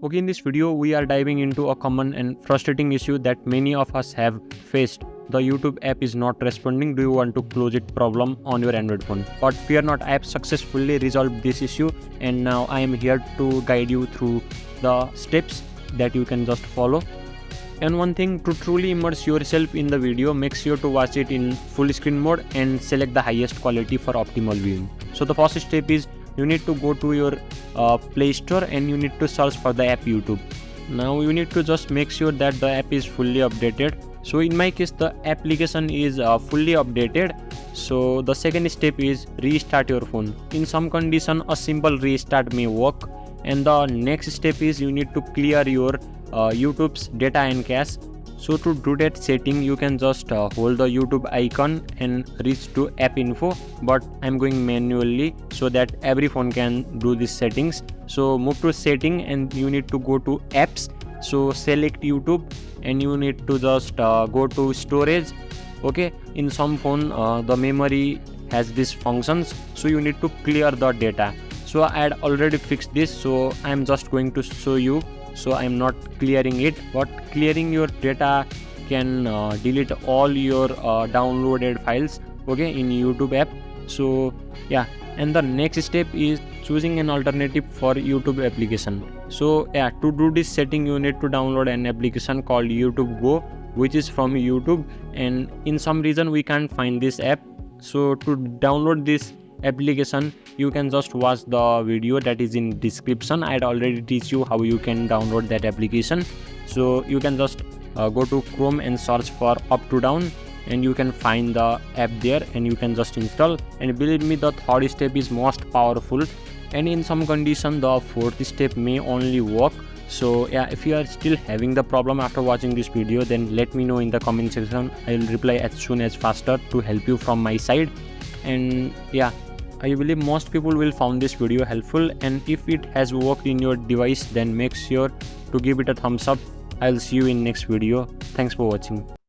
Okay, in this video, we are diving into a common and frustrating issue that many of us have faced. The YouTube app is not responding. Do you want to close it problem on your Android phone? But fear not, I have successfully resolved this issue, and now I am here to guide you through the steps that you can just follow. And one thing, to truly immerse yourself in the video, make sure to watch it in full screen mode and select the highest quality for optimal viewing. So the first step is you need to go to your Play Store and you need to search for the app YouTube. Now you need to just make sure that the app is fully updated. So in my case, the application is fully updated. So the second step is restart your phone. In some condition, a simple restart may work. And the next step is you need to clear your YouTube's data and cache. So to do that setting, you can just hold the YouTube icon and reach to app info, but I'm going manually so that every phone can do these settings. So move to setting and you need to go to apps. So select YouTube and you need to just go to storage. Okay, in some phone the memory has these functions, so you need to clear the data. So I had already fixed this, so I'm just going to show you. So I'm not clearing it, but clearing your data can delete all your downloaded files, okay, in YouTube app. So yeah, and the next step is choosing an alternative for YouTube application. So yeah, to do this setting, you need to download an application called YouTube Go, which is from YouTube, and in some reason we can't find this app. So to download this application, you can just watch the video that is in description. I'd already teach you how you can download that application. So you can just go to Chrome and search for up to down, and you can find the app there and you can just install. And believe me, the third step is most powerful, and in some condition the fourth step may only work. So yeah, if you are still having the problem after watching this video, then let me know in the comment section. I will reply as soon as faster to help you from my side. And yeah, I believe most people will find this video helpful, and if it has worked in your device, then make sure to give it a thumbs up. I'll see you in next video. Thanks for watching.